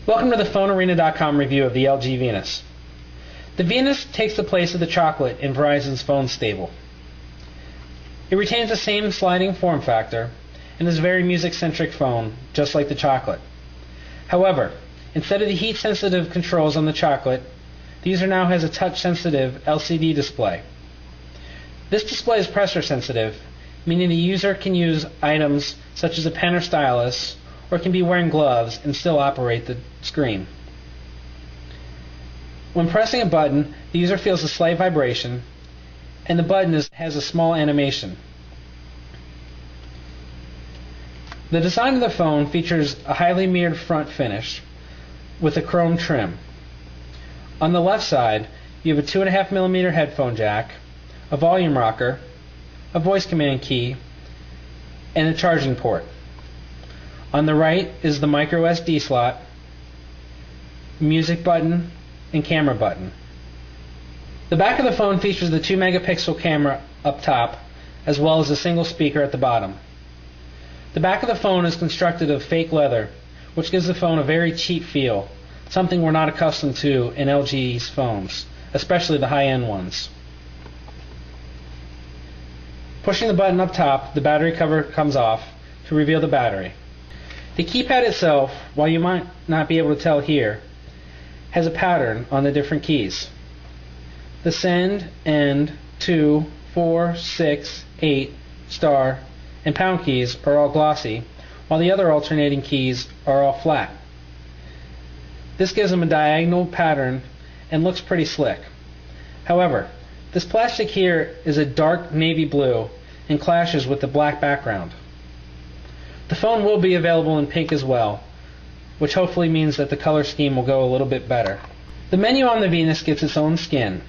Welcome to the PhoneArena.com review of the LG Venus. The Venus takes the place of the Chocolate in Verizon's phone stable. It retains the same sliding form factor and is a very music-centric phone, just like the Chocolate. However, instead of the heat-sensitive controls on the Chocolate, the user now has a touch-sensitive LCD display. This display is pressure-sensitive, meaning the user can use items such as a pen or stylus, or can be wearing gloves and still operate the screen. When pressing a button, the user feels a slight vibration, and the button has a small animation. The design of the phone features a highly mirrored front finish with a chrome trim. On the left side, you have a 2.5mm headphone jack, a volume rocker, a voice command key, and a charging port. On the right is the micro SD slot, music button, and camera button. The back of the phone features the 2-megapixel camera up top, as well as a single speaker at the bottom. The back of the phone is constructed of fake leather, which gives the phone a very cheap feel, something we're not accustomed to in LG's phones, especially the high-end ones. Pushing the button up top, the battery cover comes off to reveal the battery. The keypad itself, while you might not be able to tell here, has a pattern on the different keys. The send, end, 2, 4, 6, 8, star, and pound keys are all glossy, while the other alternating keys are all flat. This gives them a diagonal pattern and looks pretty slick. However, this plastic here is a dark navy blue and clashes with the black background. The phone will be available in pink as well, which hopefully means that the color scheme will go a little bit better. The menu on the Venus gets its own skin.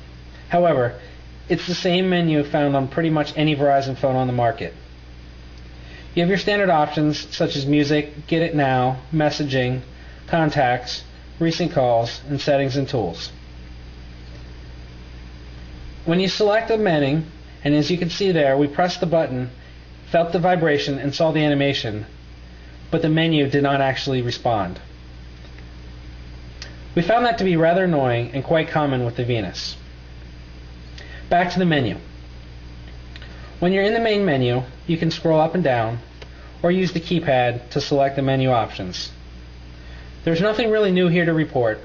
However, it's the same menu found on pretty much any Verizon phone on the market. You have your standard options such as music, get it now, messaging, contacts, recent calls, and settings and tools. When you select a menu, and as you can see there, we pressed the button, felt the vibration, and saw the animation, but the menu did not actually respond. We found that to be rather annoying and quite common with the Venus. Back to the menu. When you're in the main menu, you can scroll up and down, or use the keypad to select the menu options. There's nothing really new here to report,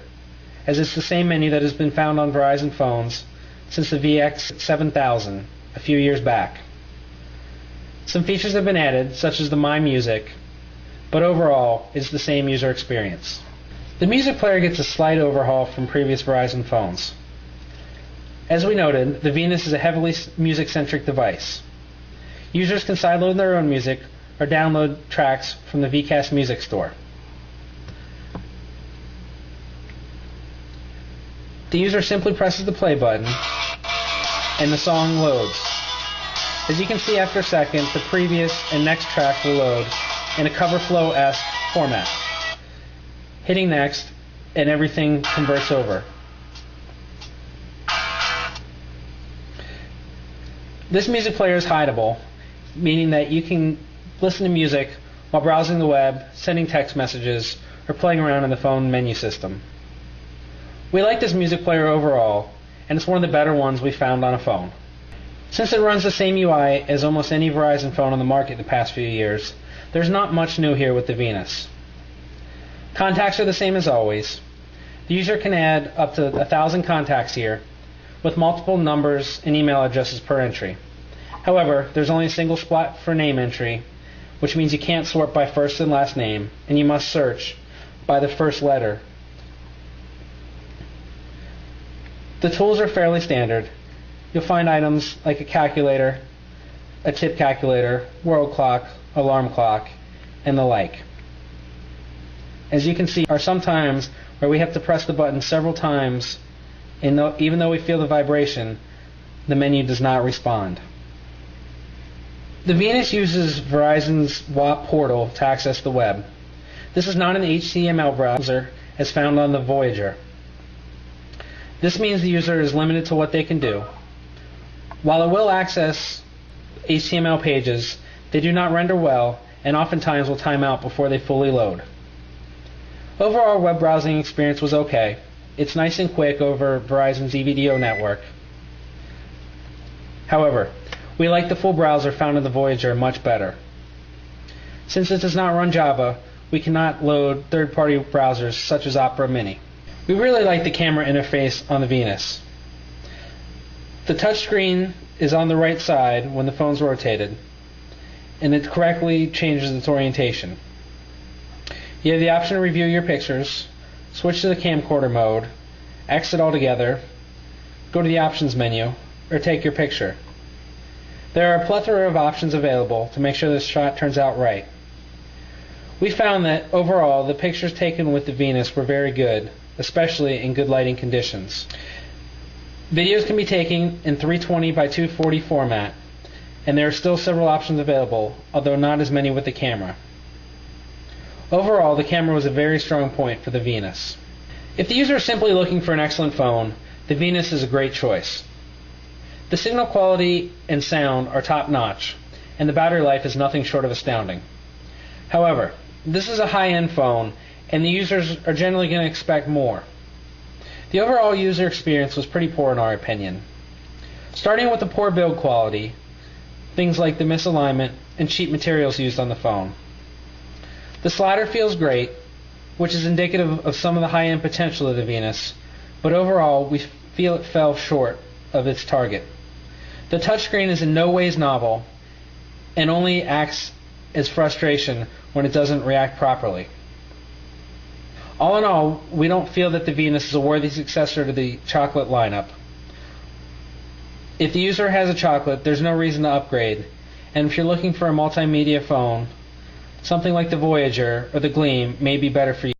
as it's the same menu that has been found on Verizon phones since the VX7000 a few years back. Some features have been added, such as the My Music, but overall, it's the same user experience. The music player gets a slight overhaul from previous Verizon phones. As we noted, the Venus is a heavily music-centric device. Users can sideload their own music or download tracks from the VCast Music Store. The user simply presses the play button, and the song loads. As you can see, after a second, the previous and next track will load in a cover flow-esque format. Hitting next, and everything converts over. This music player is hideable, meaning that you can listen to music while browsing the web, sending text messages, or playing around in the phone menu system. We like this music player overall, and it's one of the better ones we found on a phone. Since it runs the same UI as almost any Verizon phone on the market in the past few years, there's not much new here with the Venus. Contacts are the same as always. The user can add up to 1,000 contacts here, with multiple numbers and email addresses per entry. However, there's only a single spot for name entry, which means you can't sort by first and last name, and you must search by the first letter. The tools are fairly standard. You'll find items like a calculator, a tip calculator, world clock, alarm clock, and the like. As you can see, there are some times where we have to press the button several times, and even though we feel the vibration, the menu does not respond. The Venus uses Verizon's WAP portal to access the web. This is not an HTML browser as found on the Voyager. This means the user is limited to what they can do. While it will access HTML pages, they do not render well and oftentimes will time out before they fully load. Overall web browsing experience was okay. It's nice and quick over Verizon's EVDO network. However, we like the full browser found in the Voyager much better. Since it does not run Java, we cannot load third-party browsers such as Opera Mini. We really like the camera interface on the Venus. The touchscreen is on the right side when the phone's rotated, and it correctly changes its orientation. You have the option to review your pictures, switch to the camcorder mode, exit altogether, go to the options menu, or take your picture. There are a plethora of options available to make sure this shot turns out right. We found that overall the pictures taken with the Venus were very good, especially in good lighting conditions. Videos can be taken in 320 by 240 format, and there are still several options available, although not as many with the camera. Overall, the camera was a very strong point for the Venus. If the user is simply looking for an excellent phone, the Venus is a great choice. The signal quality and sound are top-notch, and the battery life is nothing short of astounding. However, this is a high-end phone, and the users are generally going to expect more. The overall user experience was pretty poor in our opinion. Starting with the poor build quality, things like the misalignment and cheap materials used on the phone. The slider feels great, which is indicative of some of the high-end potential of the Venus, but overall we feel it fell short of its target. The touchscreen is in no ways novel and only acts as frustration when it doesn't react properly. All in all, we don't feel that the Venus is a worthy successor to the Chocolate lineup. If the user has a Chocolate, there's no reason to upgrade, and if you're looking for a multimedia phone, something like the Voyager or the Gleam may be better for you.